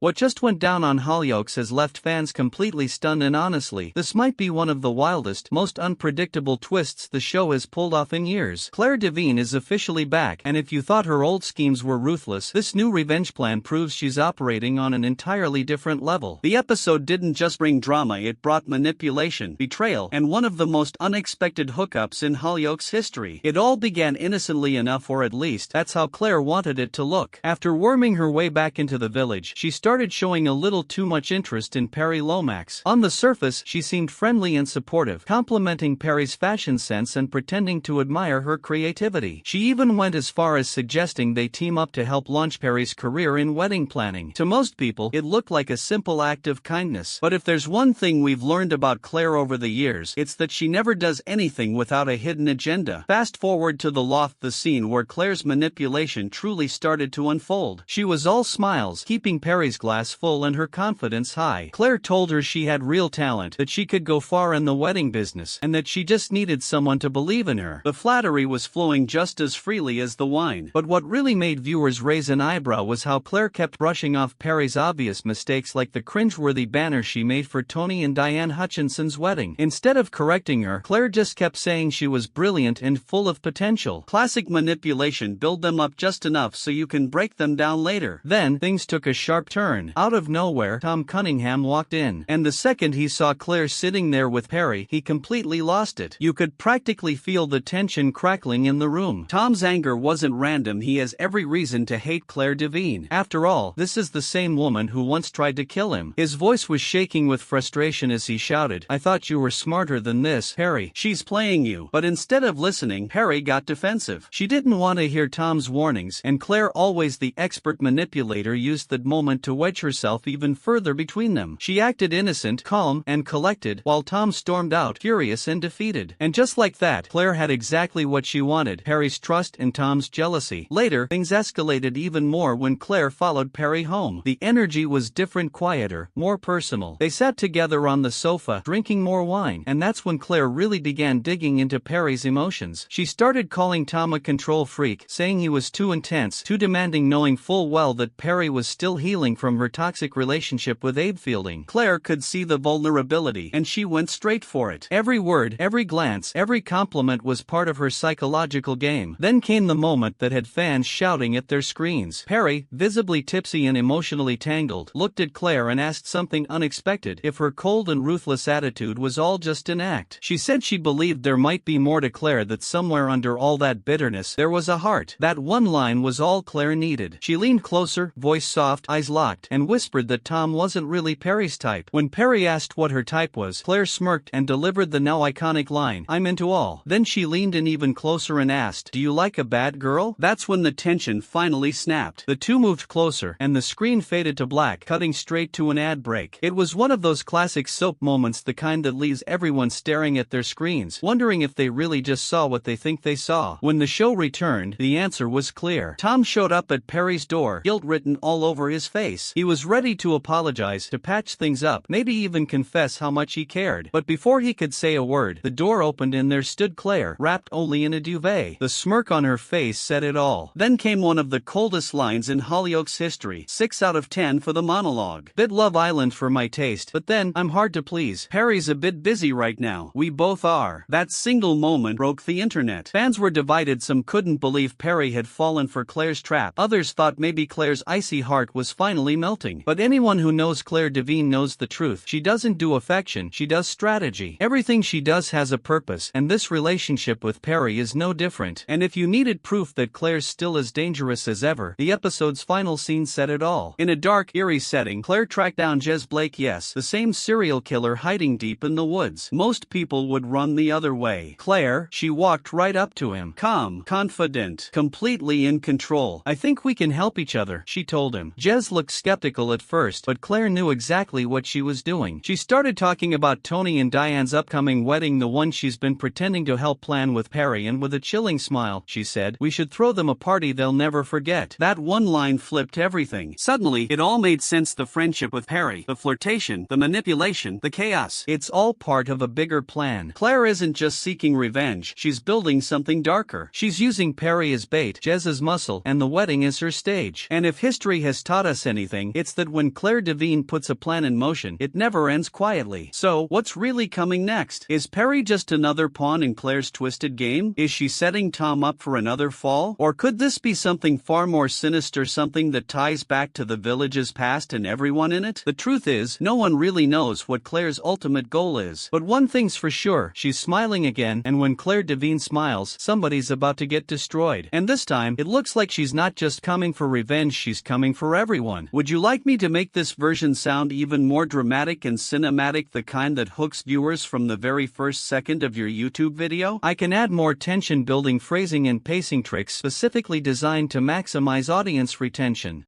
What just went down on Hollyoaks has left fans completely stunned, and honestly, this might be one of the wildest, most unpredictable twists the show has pulled off in years. Clare Devine is officially back, and if you thought her old schemes were ruthless, this new revenge plan proves she's operating on an entirely different level. The episode didn't just bring drama, it brought manipulation, betrayal, and one of the most unexpected hookups in Hollyoaks history. It all began innocently enough, or at least, that's how Clare wanted it to look. After worming her way back into the village, she started showing a little too much interest in Peri Lomax. On the surface, she seemed friendly and supportive, complimenting Peri's fashion sense and pretending to admire her creativity. She even went as far as suggesting they team up to help launch Peri's career in wedding planning. To most people, it looked like a simple act of kindness. But if there's one thing we've learned about Clare over the years, it's that she never does anything without a hidden agenda. Fast forward to the loft, the scene where Clare's manipulation truly started to unfold. She was all smiles, keeping Peri's glass full and her confidence high. Clare told her she had real talent, that she could go far in the wedding business, and that she just needed someone to believe in her. The flattery was flowing just as freely as the wine. But what really made viewers raise an eyebrow was how Clare kept brushing off Peri's obvious mistakes, like the cringeworthy banner she made for Tony and Diane Hutchinson's wedding. Instead of correcting her, Clare just kept saying she was brilliant and full of potential. Classic manipulation: build them up just enough so you can break them down later. Then, things took a sharp turn. Out of nowhere, Tom Cunningham walked in, and the second he saw Clare sitting there with Peri, he completely lost it. You could practically feel the tension crackling in the room. Tom's anger wasn't random. He has every reason to hate Clare Devine. After all, this is the same woman who once tried to kill him. His voice was shaking with frustration as he shouted, "I thought you were smarter than this, Peri. She's playing you." But instead of listening, Peri got defensive. She didn't want to hear Tom's warnings, and Clare, always the expert manipulator, used that moment to wedge herself even further between them. She acted innocent, calm, and collected, while Tom stormed out, furious and defeated. And just like that, Clare had exactly what she wanted: Peri's trust and Tom's jealousy. Later, things escalated even more when Clare followed Peri home. The energy was different, quieter, more personal. They sat together on the sofa, drinking more wine, and that's when Clare really began digging into Peri's emotions. She started calling Tom a control freak, saying he was too intense, too demanding, knowing full well that Peri was still healing from her toxic relationship with Abe Fielding. Clare could see the vulnerability, and she went straight for it. Every word, every glance, every compliment was part of her psychological game. Then came the moment that had fans shouting at their screens. Peri, visibly tipsy and emotionally tangled, looked at Clare and asked something unexpected: if her cold and ruthless attitude was all just an act. She said she believed there might be more to Clare, that somewhere under all that bitterness there was a heart. That one line was all Clare needed. She leaned closer, voice soft, eyes locked, and whispered that Tom wasn't really Peri's type. When Peri asked what her type was, Clare smirked and delivered the now iconic line, "I'm into all." Then she leaned in even closer and asked, "Do you like a bad girl?" That's when the tension finally snapped. The two moved closer, and the screen faded to black, cutting straight to an ad break. It was one of those classic soap moments, the kind that leaves everyone staring at their screens, wondering if they really just saw what they think they saw. When the show returned, the answer was clear. Tom showed up at Peri's door, guilt written all over his face. He was ready to apologize, to patch things up, maybe even confess how much he cared. But before he could say a word, the door opened and there stood Clare, wrapped only in a duvet. The smirk on her face said it all. Then came one of the coldest lines in Hollyoaks history. 6 out of 10 for the monologue. Bit Love Island for my taste, but then, I'm hard to please. Peri's a bit busy right now. We both are. That single moment broke the internet. Fans were divided. Some couldn't believe Peri had fallen for Clare's trap. Others thought maybe Clare's icy heart was finally melting. But anyone who knows Clare Devine knows the truth. She doesn't do affection, she does strategy. Everything she does has a purpose, and this relationship with Peri is no different. And if you needed proof that Clare's still as dangerous as ever, the episode's final scene said it all. In a dark, eerie setting, Clare tracked down Jez Blake, yes, the same serial killer hiding deep in the woods. Most people would run the other way. Clare, she walked right up to him, calm, confident, completely in control. "I think we can help each other," she told him. Jez looked skeptical at first, but Clare knew exactly what she was doing. She started talking about Tony and Diane's upcoming wedding, the one she's been pretending to help plan with Peri, and with a chilling smile, she said, "We should throw them a party they'll never forget." That one line flipped everything. Suddenly, it all made sense: the friendship with Peri, the flirtation, the manipulation, the chaos. It's all part of a bigger plan. Clare isn't just seeking revenge, she's building something darker. She's using Peri as bait, Jez as muscle, and the wedding as her stage. And if history has taught us anything, everything, it's that when Clare Devine puts a plan in motion, it never ends quietly. So, what's really coming next? Is Peri just another pawn in Clare's twisted game? Is she setting Tom up for another fall? Or could this be something far more sinister, something that ties back to the village's past and everyone in it? The truth is, no one really knows what Clare's ultimate goal is. But one thing's for sure, she's smiling again, and when Clare Devine smiles, somebody's about to get destroyed. And this time, it looks like she's not just coming for revenge, she's coming for everyone. Would you like me to make this version sound even more dramatic and cinematic, the kind that hooks viewers from the very first second of your YouTube video? I can add more tension-building phrasing and pacing tricks specifically designed to maximize audience retention.